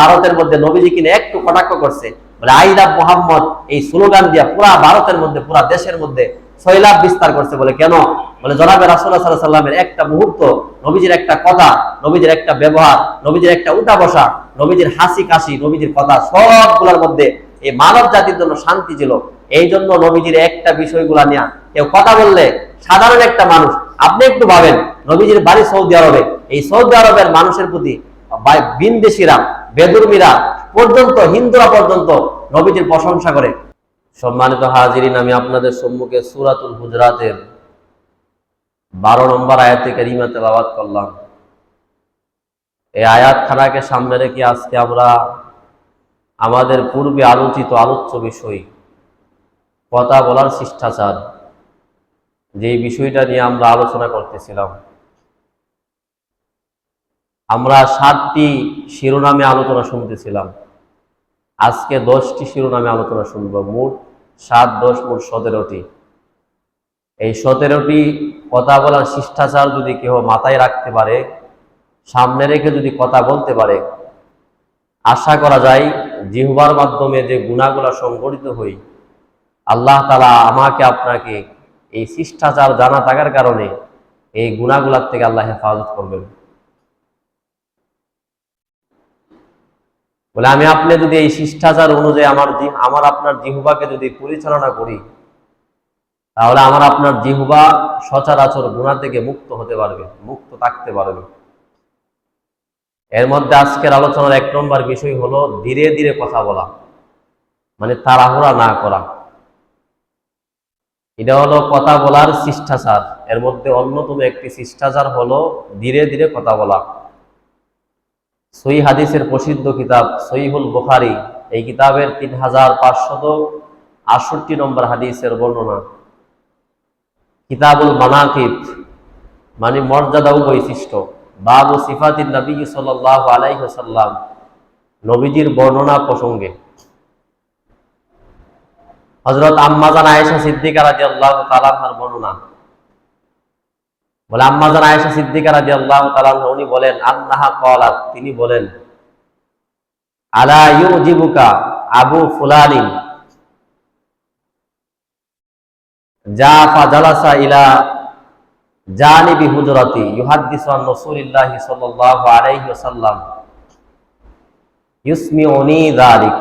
ভারতের মধ্যে নবীজি কিনে একটু কটাক্ষ করছে, বলে আই লাভ মোহাম্মদ এই স্লোগান দিয়া পুরা ভারতের মধ্যে, পুরা দেশের মধ্যে সৈলাভ বিস্তার করছে। বলে কেন? বলে জনাবে রাসূলুল্লাহ সাল্লাল্লাহু আলাইহি ওয়াসাল্লামের একটা মুহূর্ত, নবীজির একটা কথা, নবীজির একটা ব্যবহার, নবীজির একটা উঠা বসা, নবীজির হাসি কাশি, নবীজির কথা, সবগুলোর মধ্যে এই মানব জাতির জন্য শান্তি ছিল। এই জন্য নবীজির একটা বিষয়গুলা নিয়ে কেউ কথা বললে, সাধারণ একটা মানুষ, আপনি একটু ভাবেন, নবীজির বাড়ি সৌদি আরবে, এই সৌদি আরবের মানুষের প্রতি বিনদেশীরা, বেদুর্মীরা পর্যন্ত, হিন্দুরা পর্যন্ত নবীজির প্রশংসা করে। সম্মানিত হাজিরিন, আমি আপনাদের সম্মুখে সূরাতুল হুজরাতের 12 নম্বর আয়াতে কারিমা তেলাওয়াত করলাম। এই আয়াত খানাকে সামনে রেখে আজকে আমরা আমাদের পূর্বে আলোচিত আলোচ্য বিষয় কথা বলার শিষ্টাচার, যে বিষয়টা নিয়ে আমরা আলোচনা করতেছিলাম, আমরা 7টি শিরোনামে আলোচনা শুনতেছিলাম। আজকে 10টি শিরোনামে আলোচনা শুনব। মোট 7, 10, মোট 17টি। এই 17টি কথা বলার শিষ্টাচার যদি কেউ মাথায় রাখতে পারে, সামনে রেখে যদি কথা বলতে পারে, আশা করা যায় জিহ্বার মাধ্যমে যে গুনাহগুলো সংঘটিত হই, আল্লাহ তাআলা আমাকে আপনাকে এই শিষ্টাচার জানা থাকার কারণে এই গুনাহগুলোর থেকে আল্লাহ হেফাজত করবেন। বলে আমি আপনি যদি এই শিষ্টাচার অনুযায়ী আমার আপনার জিহ্বাকে যদি পরিচালনা করি, তাহলে আমার আপনার জিহ্বা সচরাচর গুনাহ থেকে মুক্ত হতে পারবে, মুক্ত থাকতে পারবে। এর মধ্যে আজকের আলোচনার 1 নম্বর বিষয় হলো ধীরে ধীরে কথা বলা, মানে তাড়াহুড়া না করা। এটা হলো কথা বলার শিষ্টাচার। এর মধ্যে অন্যতম একটি শিষ্টাচার হলো ধীরে ধীরে কথা বলা। সহিহ হাদিসের প্রসিদ্ধ কিতাব সহিহুল বুখারী, এই কিতাবের 3568 নম্বর হাদিসের বর্ণনা। কিতাবুল মানাকিব, মানে মর্যাদা ও বৈশিষ্ট্য, বাবু সিফাতিন নবী সাল্লাল্লাহু আলাইহি ওয়াসাল্লাম, নবীজির বর্ণনা প্রসঙ্গে। হযরত আম্মা জান আয়েশা সিদ্দিকা রাদিয়াল্লাহু তাআলা আনহার বর্ণনা। বলে আম্মা জান আয়েশা সিদ্দিকা রাদিয়াল্লাহু তাআলা আনহা উনি বলেন, আন্নাহা ক্বালাত, তিনি বলেন, আলা ইউজিবুকা আবু ফুলানিন জা ফাজালাসা ইলা জানিবি হুজরাতি ইউহাদ্দিসু আন রাসূলিল্লাহি সাল্লাল্লাহু আলাইহি ওয়াসাল্লাম ইউসমিউনি যালিক।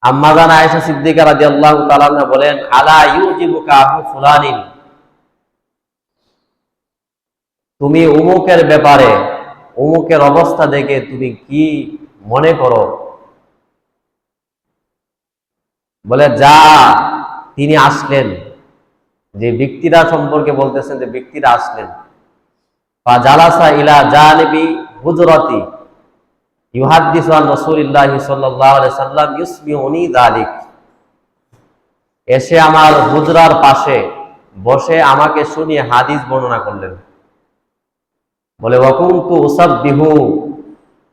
আম্মা জান আয়েশা সিদ্দিকা রাদিয়াল্লাহু তাআলা আনহা বলেন, আলা ইউজিবুকা আবু ফুলানিন, তুমি উমুকের ব্যাপারে, উমুকের অবস্থা দেখে তুমি কি মনে করো? বলে যা, তিনি আসলেন, যে ব্যক্তিরা সম্পর্কে বলতেছেন, যে ব্যক্তিরা আসলেন। ফাজালাসা ইলা জানিবি হুজরাতি ইউহাদ্দিসু আন রাসূলিল্লাহি সাল্লাল্লাহু আলাইহি ওয়াসাল্লাম ইউসমিউনি যালিক, এসে আমার হুজরার পাশে বসে আমাকে শুনিয়ে হাদিস বর্ণনা করলেন। বলে ওয়াকুনতু উসাব্বিহু,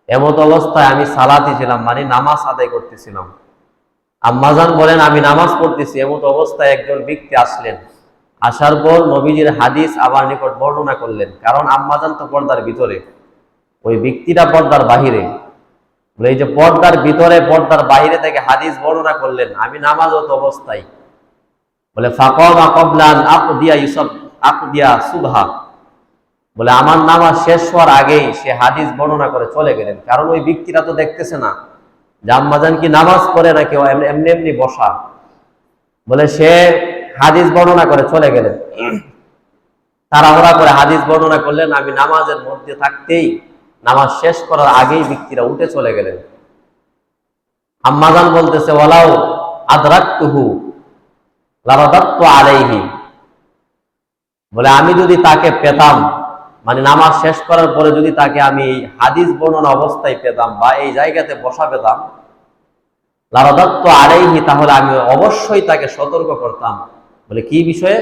এমত অবস্থায় আমি সালাতি ছিলাম, মানে নামাজ আদায় করতেছিলাম। আম্মাজান বলেন আমি নামাজ পড়তেছি, এমত অবস্থায় একজন ব্যক্তি আসলেন। আসার পর নবীজির হাদিস আমার নিকট বর্ণনা করলেন। কারণ আম্মাজান তো পর্দার ভিতরে, ওই ব্যক্তিটা পর্দার বাহিরে। বলে এই যে পর্দার ভিতরে, পর্দার বাহিরে থেকে হাদিস বর্ণনা করলেন, আমি নামাজত অবস্থায়। বলে ফাকামা ক্বাবলা আন আকদিয়া সুবহা, বলে আমার নামাজ শেষ হওয়ার আগেই সে হাদিস বর্ণনা করে চলে গেলেন। কারণ ওই ব্যক্তিরা তো দেখতেছে না যে আম্মাজান কি নামাজ পড়ে নাকি এমনি এমনি বসা। বলে সে হাদিস বর্ণনা করে চলে গেলেন, তাড়াহুড়া করে হাদিস বর্ণনা করলেন। আমি নামাজের মধ্যে থাকতেই, নামাজ শেষ করার আগেই ব্যক্তিরা উঠে চলে গেলেন। আম্মাজান বলতেছে ওয়ালাউ আদরাকতুহু লারাদাতু আলাইহি, বলে আমি যদি তাকে পেতাম, মানে নামাজ শেষ করার পরে যদি তাকে আমি এই হাদিস বর্ণনা অবস্থায় পেতাম বা এই জায়গাতে বসা পেতাম, লারাদাতু আলাইহি, তাহলে আমি অবশ্যই তাকে সতর্ক করতাম। বলে কি বিষয়ে?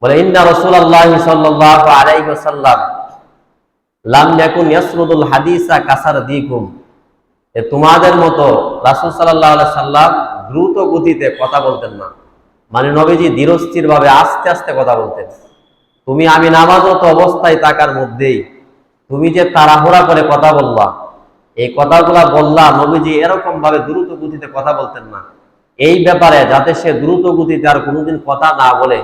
বলে ইন্না রাসূলুল্লাহি সাল্লাল্লাহু আলাইহি ওয়াসাল্লাম লাম ইয়াকুন ইয়াসরুদুল হাদিসা কাসারদিকুম, তোমাদের মতো রাসূল সাল্লাল্লাহু আলাইহি সাল্লাম দ্রুত গতিতে কথা বলতেন না, মানে নবীজি ধীরস্থির ভাবে আস্তে আস্তে কথা বলতেন। আমি নামাজরত অবস্থায় থাকার মধ্যেই তুমি যে তাড়াহুড়া করে কথা বলবা, এই কথাগুলা বললা, নবীজি এরকম ভাবে দ্রুত গতিতে কথা বলতেন না। এই ব্যাপারে যাতে সে দ্রুত গতিতে আর কোনোদিন কথা না বলে,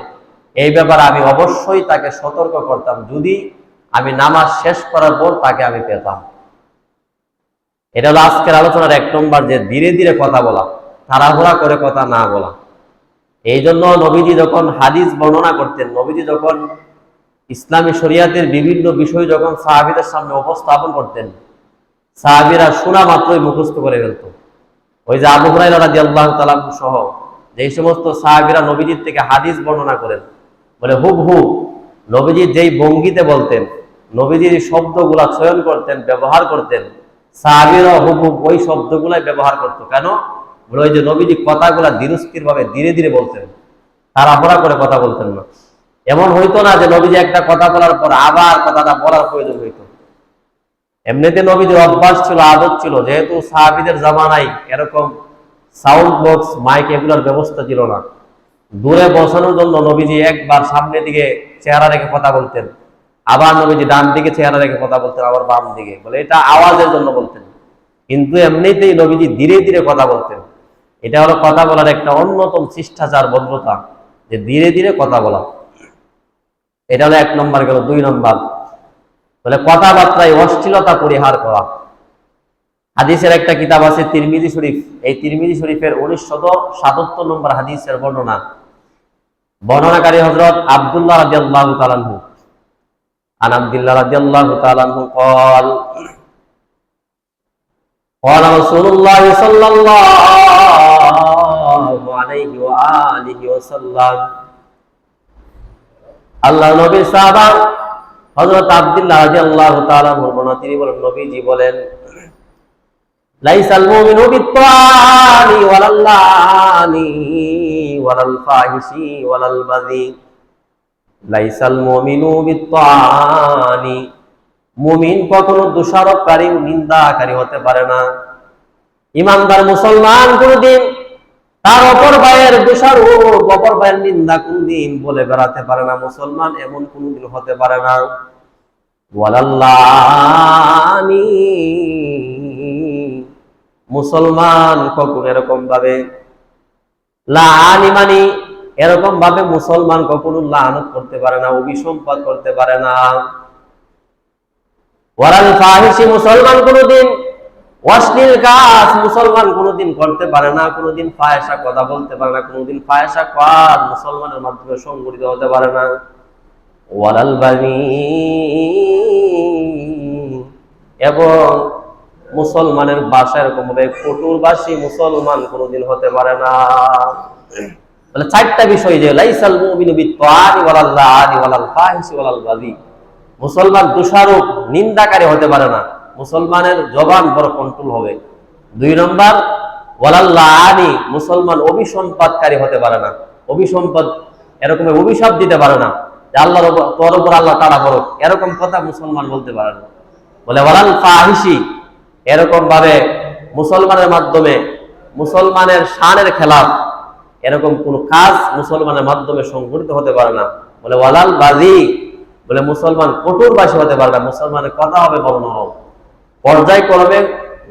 এই ব্যাপারে আমি অবশ্যই তাকে সতর্ক করতাম, যদি আমি নামাজ শেষ করার পর তাকে আমি পেতাম। এটা হলো আজকের আলোচনার 1 নম্বর, যে ধীরে ধীরে কথা বলা, তাড়াহুড়া করে কথা না বলা। এই জন্য নবীজি যখন হাদিস বর্ণনা করতেন, নবীজি যখন ইসলামী শরিয়াতের বিভিন্ন বিষয় যখন সাহাবীদের সামনে উপস্থাপন করতেন, সাহাবীরা শোনা মাত্রই মুখস্থ করে ফেলত। ওই যে আবু হুরায়রা রাদিয়াল্লাহু তাআলা সহ যেই সমস্ত সাহাবীরা নবীজির থেকে হাদিস বর্ণনা করেন, বলে হুবহু নবীজি যেই ভঙ্গিতে বলতেন, নবীজির শব্দগুলা চয়ন করতেন, ব্যবহার করতেন, সাহাবীরা হুবহু ওই শব্দগুলাই ব্যবহার করত। কেন? বলে ওই যে নবীজি কথাগুলা ধীরস্থির ভাবে ধীরে ধীরে বলতেন, তাড়াহুড়া করে কথা বলতেন না। এমন হইতো না যে নবীজি একটা কথা বলার পর আবার কথাটা বলার প্রয়োজন হইতো। এমনিতে নবীজির অভ্যাস ছিল, আদত ছিল, যেহেতু সাহাবীদের জামানায় এরকম সাউন্ড বক্স, মাইক এগুলোর ব্যবস্থা ছিল না। দূরে বসানোর জন্য নবীজি একবার সামনের দিকে চেহারা রেখে কথা বলতেন, আবার নবীজি ডান দিকে চেহারা রেখে কথা বলতেন, আবার বাম দিকে, বলে এটা আওয়াজের জন্য বলতেন। কিন্তু এমনিতেই নবীজি ধীরে ধীরে কথা বলতেন। এটা হলো কথা বলার একটা অন্যতম শিষ্টাচার, ভদ্রতা, যে ধীরে ধীরে কথা বলা। এটা হলো 1 নম্বর গেল। 2 নম্বর বলে কথাবার্তায় অশ্লীলতা পরিহার করা। হাদিসের একটা কিতাব আছে তিরমিজি শরীফ, এই তিরমিজি শরীফের 1977 নম্বর হাদিসের বর্ণনা। বর্ণনাকারী হযরত আব্দুল্লাহ রাদিয়াল্লাহু তাআলা আনহু, আন আব্দুল্লাহ রাদিয়াল্লাহু তাআলা আনহু قال قال رسول الله صلى الله عليه وآله وسلم, আল্লাহ নবীর সাহাবা হযরত আব্দুল্লাহ রাদিয়াল্লাহু তাআলা বর্ণনা, তিনি বলেন, নবীজি বলেন, লাইসাল মুমিনু বিত্তানি ওয়ালাল্লানি ওয়ালাল ফাহিশি ওয়ালাল বাযি। লাইসাল মুমিনু বিত্তানি, মুমিন কখনো দোষারোপকারী, নিন্দাকারী হতে পারে না। ইমানদার মুসলমান কোনদিন তার অপর ভাইয়ের দোষারোপ, অপর ভাইয়ের নিন্দা কোনদিন বলে বেড়াতে পারে না। মুসলমান এমন কোনদিন হতে পারে না। ওয়ালাল্লানি, মুসলমান কখনো এরকম ভাবে, লাআনি মানি এরকম ভাবে মুসলমান কখনো লানত করতে পারে না, অভিসম্পাত করতে পারে না। ওয়ালাল ফাহিশি, মুসলমান কোনদিন অশ্লীল কাজ মুসলমান কোনদিন করতে পারে না, কোনদিন ফাহিশা কথা বলতে পারে না, কোনদিন ফাহিশা কাজ মুসলমানের মাধ্যমে সংগঠিত হতে পারে না। ওয়ালাল বাগী, এবং মুসলমানের ভাষা এরকম ভাবে কটুরবাসী মুসলমান কোনদিন হতে পারে না। বলে 4টা বিষয়, যে লাইসাল মুমিনু বিত্তানি ওয়ালাল লাআনি ওয়ালাল ফাহিশি ওয়ালাল বাগী, মুসলমান দোষারোপ, নিন্দাকারী হতে পারে না, মুসলমানের জবান বড় কন্ট্রোল হবে। 2 নম্বর ওয়ালাল লাআনি, মুসলমান অভিসম্পাদকারী হতে পারে না, অভিসম্পাদ এরকম অভিশাপ দিতে পারে না, যে আল্লাহর তোর উপর আল্লাহ তাআলা বড়, এরকম কথা মুসলমান বলতে পারে না। বলে ওয়ালাল ফাহিশি, এরকম ভাবে মুসলমানের মাধ্যমে মুসলমানের শানের খেলাফ এরকম কোন কাজ মুসলমানের মাধ্যমে সংঘটিত হতে পারে না। বলে ওয়ালাল বাযী, বলে মুসলমান কঠোরবাসী হতে পারে না, মুসলমানের কথা হবে বড় নরম, পর্যায়ক্রমে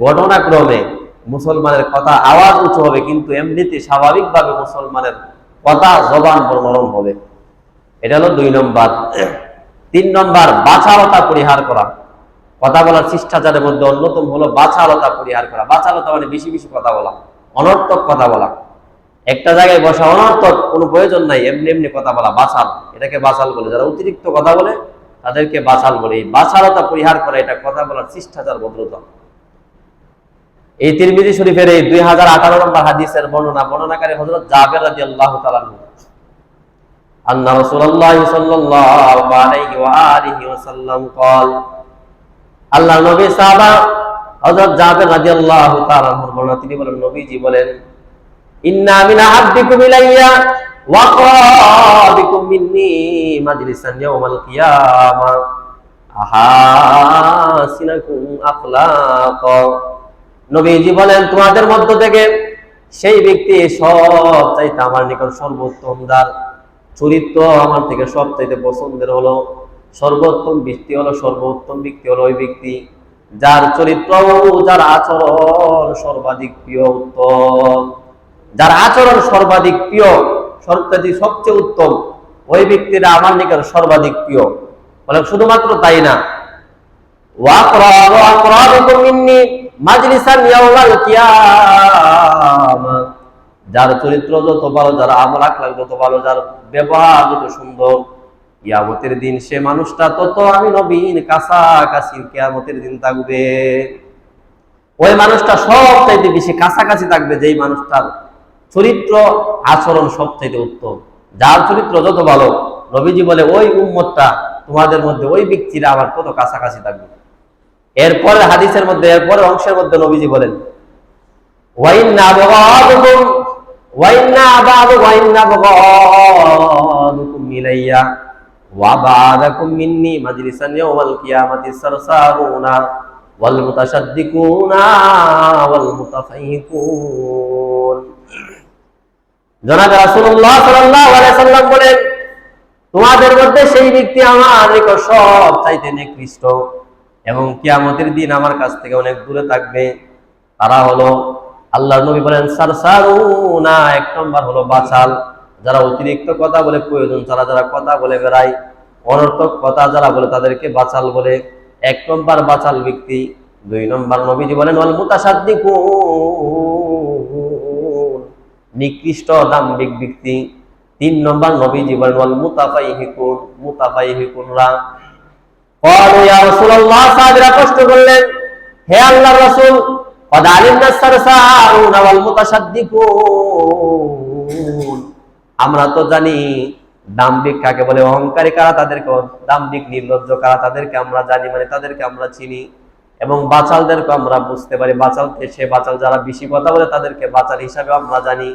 ঘটনাক্রমে মুসলমানের কথা আওয়াজ উঁচু হবে, কিন্তু এমনিতে স্বাভাবিকভাবে মুসলমানের কথা জবান বড় নরম হবে। এটা হলো 2 নম্বর। 3 নম্বর বাচালতা পরিহার করা। কথা বলার শিষ্টাচারের মধ্যে অন্যতম হলো বাচালতা পরিহার করা। বাচালতা মানে বেশি বেশি কথা বলা, অনর্থক কথা বলা, একটা জায়গায় বসা, অনর্থক, কোনো প্রয়োজন নাই, এমনি এমনি কথা বলা, বাচাল, এটাকে বাচাল বলে। যারা অতিরিক্ত কথা বলে তাদেরকে বাচাল বলে। এই বাচালতা পরিহার করা, এটা কথা বলার শিষ্টাচার, ভদ্রতা। এই তিরমিজি শরীফের এই 2018 নম্বর হাদিসের বর্ণনা, বর্ণনাকারী হযরত জাবের রাদিয়াল্লাহু তাআলা আনহু, আন্না রাসূলুল্লাহ সাল্লাল্লাহু আলাইহি ওয়া আলিহি ওয়াসাল্লাম قال, আল্লাহর নবী সাহাবা হযরত জাবের রাদিয়াল্লাহু তাআলা আনহুর বর্ণনা, তিনি বলেন, নবীজি বলেন, ইন্না মিন আহাব্বিকুম ইলাইয়া ওয়া আকাবিকুম মিন্নি মাজলিসান ইয়াউমাল কিয়ামাহ আহাসিনাকুম আখলাকা। নবীজি বলেন, তোমাদের মধ্য থেকে সেই ব্যক্তি সবচাইতে আমার নিকট সর্বোত্তম, যার চরিত্র আমার থেকে সবচাইতে পছন্দের হলো, সর্বোত্তম ব্যক্তি হলো ওই ব্যক্তি যার চরিত্র, যার আচরণ সর্বাধিক প্রিয় উত্তম। যার আচরণ সর্বাধিক প্রিয়, সবচেয়ে উত্তম, ওই ব্যক্তিরা আমার নিকট সর্বাধিক প্রিয়। বলে শুধুমাত্র তাই না, যার চরিত্র যত ভালো, যার আমল আখলাক যত ভালো, যার ব্যবহার যত সুন্দর, কিয়ামতের দিন সে মানুষটা তত আমি নবীর কাছাকাছি কিয়ামতের দিন থাকবে। ওই মানুষটা সবচাইতে বেশি কাছাকাছি থাকবে যেই মানুষটার চরিত্র আচরণ সবচাইতে উত্তম। যার চরিত্র যত ভালো, নবীজি বলে ওই উম্মতটা তোমাদের মধ্যে ওই ব্যক্তিরা আমার তত কাছাকাছি থাকবে। এরপরে হাদিসের মধ্যে, এরপরে অংশের মধ্যে নবীজি বলেন জনাবে রাসূলুল্লাহ সাল্লাল্লাহু আলাইহি সাল্লাম বলেন, তোমাদের মধ্যে সেই ব্যক্তি আমার নিকট সবচাইতে নিকৃষ্ট এবং কিয়ামতের দিন আমার কাছ থেকে অনেক দূরে থাকবে। তারা হলো, আল্লাহর নবী বলেন, সারসারুনা, এক নম্বর হলো বাচাল, যারা অতিরিক্ত কথা বলে, প্রয়োজন ছাড়া যারা কথা বলে বেড়ায়, অনর্থক কথা যারা বলে তাদেরকে বাচাল বলে, এক নম্বর বাচাল ব্যক্তি। দুই নম্বর নবীজি বলেন ওয়াল মুতাসাদ্দিকুন, নিকৃষ্ট দাম্ভিক ব্যক্তি। তিন নম্বর নবীজি বলেন ওয়াল মুতাফাইহিকুন, মুতাফাইহিকুনরা। ক্বালু ইয়া রাসূলুল্লাহ, সাহাবীরা প্রশ্ন করলেন, হে আল্লাহর রাসূল, ক্বাদ আলিমনা সারসারুনা ওয়াল মুতাসাদ্দিকুন, আমরা তো জানি দাম্ভিক কাকে বলে, অহংকারী কারা তাদেরকে, দাম্ভিক নির্লজ্জ কারা তাদেরকে আমরা জানি, মানে তাদেরকে আমরা চিনি, এবং বাচালদেরকে আমরা বুঝতে পারি। সে বাচাল যারা বেশি কথা বলে তাদেরকে বাচাল হিসাবে আমরা জানি।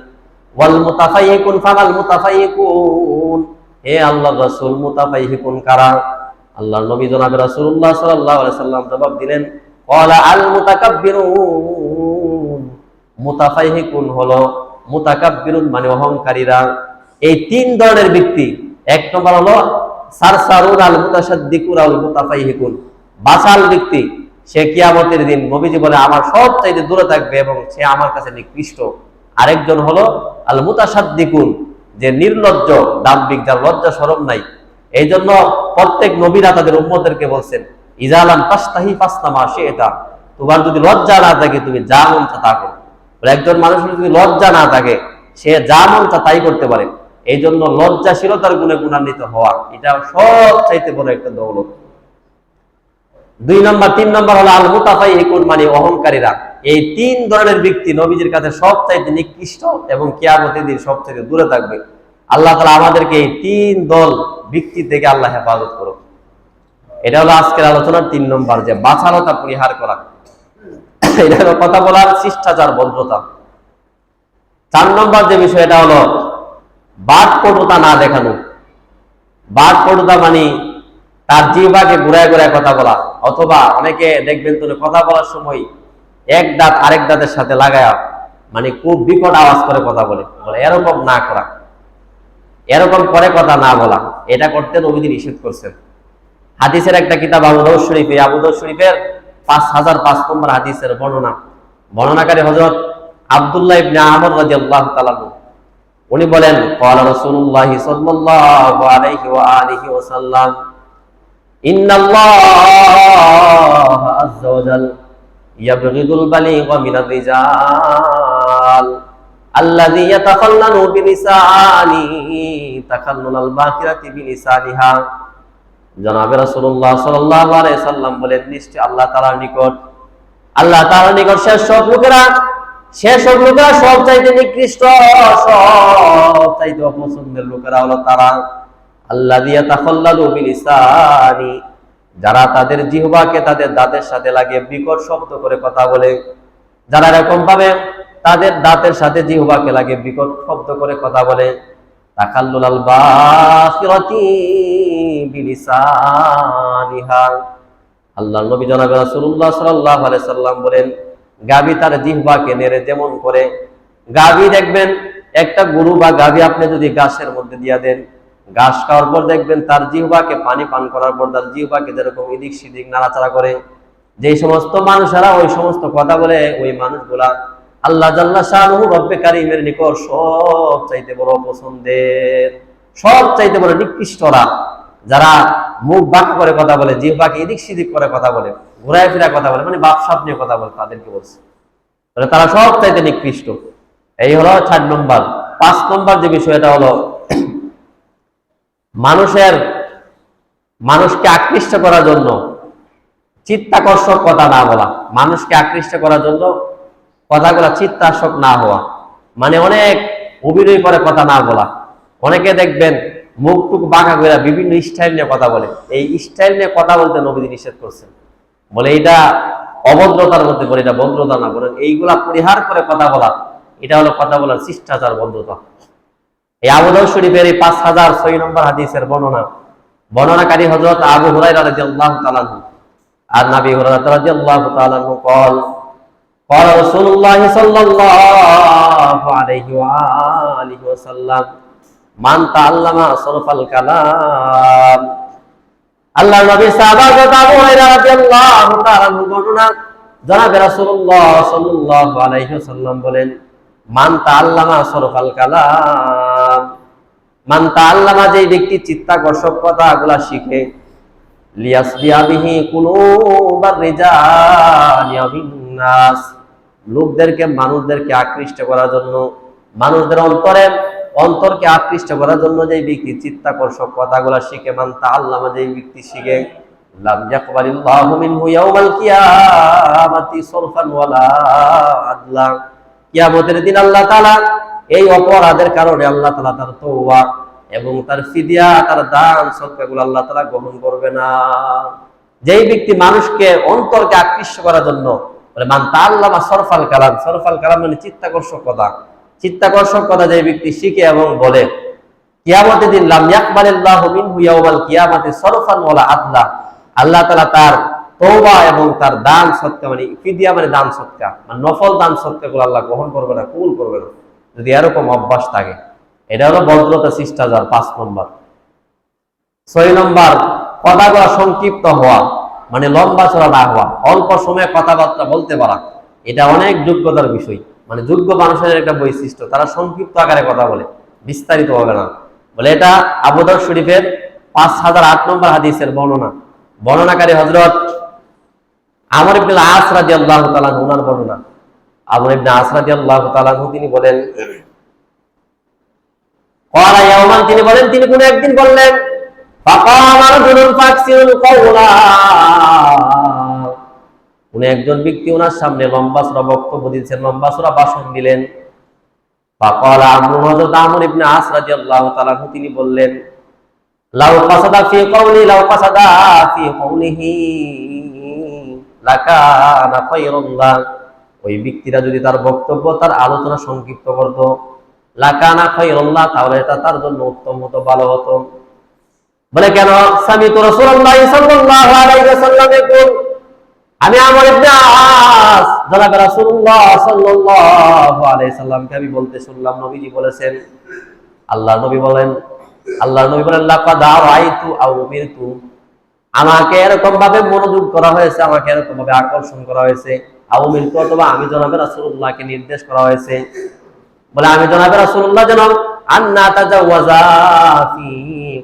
ওয়াল মুতাফাইহিকুন, ফামাল মুতাফাইহিকুন, হে আল্লাহর রাসূল, মুতাফাইহিকুন কারা? আল্লাহর নবী জনাবে রাসূলুল্লাহ সাল্লাল্লাহু আলাইহি সাল্লাম জবাব দিলেন, ক্বালা আল মুতাকাব্বিরুন, মুতাফাইহিকুন হলো, মুতাকাব্বিরুন মানে অহংকারীরা। এই তিন ধরনের ব্যক্তি, এক নম্বর হলো সারসারুন, আল মুতাসাদ্দিকুন, আল মুতাফাইহিকুন, বাচাল ব্যক্তি। সে কিয়ামতের দিন নবীজি বলে আমার সবচাইতে দূরে থাকবে এবং সে আমার কাছে নিকৃষ্ট। আরেকজন হলো আল মুতাসাদ্দিকুন, যে নির্লজ্জ দাম্ভিক, যার লজ্জা শরম নাই। এই জন্য প্রত্যেক নবীরা তাদের উম্মতদেরকে বলছেন, ইজালাম তাস্তাহি ফাসনামা শি'তা, তোমার যদি লজ্জা না থাকে তুমি যা মন চায় তা করো। একজন মানুষের যদি লজ্জা না থাকে সে যা মন চায় তাই করতে পারে। এই জন্য লজ্জাশীলতার গুণে গুণান্বিত হওয়া, এটা সবচাইতে বড় একটা দৌলত। দুই নম্বর, তিন নম্বর হলো আল মুতাফাইহিকুন মানে অহংকারীরা। এই তিন ধরনের ব্যক্তি নবীজির কাছে সবচাইতে নিকৃষ্ট এবং কিয়ামতের দিন সবচাইতে দূরে থাকবে। আল্লাহ তাআলা আমাদেরকে এই তিন দল ব্যক্তি থেকে আল্লাহ হেফাজত করুক। এটা হলো আজকের আলোচনার তিন নম্বর, যে বাচালতা পরিহার করা, এটা হলো কথা বলার শিষ্টাচার, ভদ্রতা। চার নম্বর যে বিষয়, এটা হলো বাকপটুতা না দেখানো। বাকপটুতা মানে তার জিহ্বাকে ঘুরায় ঘুরায় কথা বলা, অথবা অনেকে দেখবেন তো কথা বলার সময় এক দাঁত আরেক দাঁতের সাথে লাগায়া মানে খুব বিকট আওয়াজ করে কথা বলে, এরকম না করা, এরকম করে কথা না বলা, এটা করতে নবীজি নিষেধ করছেন। হাদিসের একটা কিতাব আবু দাউদ শরীফে, আবু দাউদ শরীফের 5005 নম্বর হাদিসের বর্ণনাকারী হযরত আব্দুল্লাহ ইবনে আমর রাদিয়াল্লাহু তাআলা, উনি বলেন, ক্বালা রাসূলুল্লাহ সাল্লাল্লাহু আলাইহি ওয়া আলিহি ওয়াসাল্লাম, ইন্নাল্লাহা আযজা ওয়া জাল ইয়াবগিদুল বালিগা মিনার রিজাল আল্লাযী ইয়াতাকাল্লামু বিলিসানি তাকাল্লুলাল বাকিরাতি বিলিসানিহা। জনাবে রাসূলুল্লাহ সাল্লাল্লাহু আলাইহি সাল্লাম বলেন, নিশ্চয় আল্লাহ তাআলার নিকট সেসব লোকেরা সবচাইতে নিকৃষ্ট, সবচাইতে অপছন্দের লোকেরা হলো তারা আল্লাযী ইয়াতাকাল্লামু বিলিসানি, যারা তাদের জিহ্বাকে তাদের দাঁতের সাথে লাগিয়ে বিকট শব্দ করে কথা বলে। যারা এরকম ভাবে তাদের দাঁতের সাথে জিহ্বাকে লাগিয়ে বিকট শব্দ করে কথা বলে, তাকাল্লুলাল বাখিরাতি বিলিসানিহা। আল্লাহর নবী জনাবে রাসূলুল্লাহ সাল্লাল্লাহু আলাইহি সাল্লাম বলেন, গাভী তার জিহ্বাকে নেড়ে যেমন করে, গাভী দেখবেন একটা গরু বা গাভী আপনি যদি ঘাসের মধ্যে দিয়া দেন, ঘাস খাওয়ার পর দেখবেন তার জিহ্বাকে, পানি পান করার পর তার জিহ্বাকে যেরকম এদিক সেদিক নাড়াচাড়া করে, যে সমস্ত মানুষেরা ওই সমস্ত কথা বলে, ওই মানুষগুলা আল্লাহ জাল্লা শাআনুহু রব্বে কারীমের নিকট সব চাইতে বড় পছন্দের, সব চাইতে বড় নিকৃষ্টরা, যারা মুখ বাঁকা করে কথা বলে, জিহ্বাকে এদিক সেদিক করে কথা বলে, ঘুরায় ফিরা কথা বলে, মানে বাপসাপ নিয়ে কথা বলে, তাদেরকে বলছে তারা সব চাইতে নিকৃষ্ট। এই হলো 4 নম্বর। 5 নম্বর যে বিষয়টা হলো মানুষকে আকৃষ্ট করার জন্য চিত্তাকর্ষক কথা না বলা, মানুষকে আকৃষ্ট করার জন্য কথাগুলা চিত্তাকর্ষক না হওয়া, মানে অনেক অভিনয় করে কথা না বলা। অনেকে দেখবেন মুখ টুক বাঁকা করে বিভিন্ন স্টাইল নিয়ে কথা বলে, এই স্টাইল নিয়ে কথা বলতে নবীজি নিষেধ করছেন, বলে এটা অভদ্রতার মধ্যে পড়ে, এটা ভদ্রতা না, বলেন এইগুলা পরিহার করে কথা বলা, এটা হলো কথা বলার শিষ্টাচার, ভদ্রতা। এই আবু দাউদ শরীফের এই 5006 নম্বর হাদিসের বর্ণনাকারী হযরত আবু হুরায়রা রাদিয়াল্লাহু তাআলা আনহু। আর নবী হুরায়রা রাদিয়াল্লাহু তাআলা আনহু قال رسول الله صلى الله عليه وآله وسلم من تعلم صرف الكلام। আল্লাহর নবী সাহাবা আবু হুরায়রা রাদিয়াল্লাহু তাআলা আনহু বর্ণনা, জনাব রাসূলুল্লাহ সাল্লাল্লাহু আলাইহি ওয়াসাল্লাম বলেন, মান তাআল্লামা সরফাল কালাম, মান তাআল্লামা, যে ব্যক্তি চিত্তাকর্ষক কথাগুলা শিখে, লিয়াসবিয়া বিহি কুলুবার রিজালি ওয়াবিন নাস, লোকদেরকে, মানুষদেরকে আকৃষ্ট করার জন্য, মানুষদের অন্তরকে আকৃষ্ট করার জন্য যে ব্যক্তি চিত্তাকর্ষক কথাগুলা শিখে, মান তাআল্লামা, যে ব্যক্তি শিখে, লাম ইয়াকবালিল্লাহু মিনহু ইয়াউমাল কিয়ামাতি সরফান ওয়ালা আদলা, কিয়ামতের দিন আল্লাহ তাআলা এই অপরাধের কারণে আল্লাহ তাআলা তার তওবা এবং তার ফিদিয়া, তার দান সদকাগুলো আল্লাহ তাআলা গ্রহণ করবে না। যেই ব্যক্তি মানুষকে, অন্তরকে আকৃষ্ট করার জন্য, বলে মান তাআল্লামা সরফাল কালাম, সরফাল কালাম মানে চিত্তাকর্ষক কথা, চিত্তাকর্ষক কথা যে ব্যক্তি শিখে এবং বলে, কিয়ামতের দিন লাম ইয়াকবালিল্লাহু মিনহু ইয়াউমাল কিয়ামাতি সরফান ওয়ালা আদলা, আল্লাহ তাআলা তার তওবা এবং তার দান সদকা, মানে ফিদিয়া মানে দান সদকা, মানে নফল দান সদকাগুলো আল্লাহ গ্রহণ করবে না, কবুল করবে না, যদি এরকম অভ্যাস থাকে। এটা হলো ভদ্রতা, শিষ্টাচার, 5 নম্বর। 6 নম্বর, কথাগুলো সংক্ষিপ্ত হওয়া, মানে লম্বা চড়া না হওয়া, অল্প সময়ে কথাবার্তা বলতে পারা, এটা অনেক যোগ্যতার বিষয়, মানে যোগ্য মানুষের একটা বৈশিষ্ট্য, তারা সংক্ষিপ্ত আকারে কথা বলে, বিস্তারিত হবে না। বলে এটা আবু দাউদ শরীফের 5008 নম্বর হাদিসের বর্ণনাকারী হযরত আমর ইবনে আস রাদিয়াল্লাহু তাআলা আনহু, ওনার বর্ণনা। আমর ইবনে আস রাদিয়াল্লাহু তাআলা আনহু তিনি বলেন, ক্বালা ইয়াওমান, তিনি বলেন, তিনি কোন একদিন বললেন, ফাকামা রাজুলুন ফাকসিরুল কাওলা, কোন একজন ব্যক্তি ওনার সামনে লম্বা চড়া বক্তব্য দিয়েছেন, লম্বা চড়া ভাষণ দিলেন। ফাকালা আমর, হযরত আমর ইবনে আস রাদিয়াল্লাহু তাআলা আনহু তিনি বললেন, লাউ ফাসাদা ফি কওলি, লাউ ফাসাদা ফি কওলিহি লাকানা খায়রুল্লাহ, ওই ব্যক্তিরা যদি তার বক্তব্য, তার আলোচনা সংক্ষিপ্ত করত, লাকানা খায়রুল্লাহ, তাহলে এটা তার জন্য উত্তম হতো, ভালো হতো। বলে কেন? সামিতু রাসূলুল্লাহ সাল্লাল্লাহু আলাইহি ওয়াসাল্লাম ইয়াকুল, আমি আমর ইবনে আস জনাব রাসূলুল্লাহ সাল্লাল্লাহু আলাইহি সাল্লামকে আমি বলতে শুনলাম, নবীজি বলেছেন, আল্লাহর নবী বলেন লাকাদ রাআইতু আও উমিরতু, আমাকে এরকম ভাবে মনোযোগ করা হয়েছে, আমাকে এরকম ভাবে আকর্ষণ করা হয়েছে, আও উমিরতু, অথবা আমি জনাব রাসূলুল্লাহকে নির্দেশ করা হয়েছে, বলে আমি জনাব রাসূলুল্লাহ যেন আন্না তাজাওয়াজা ফি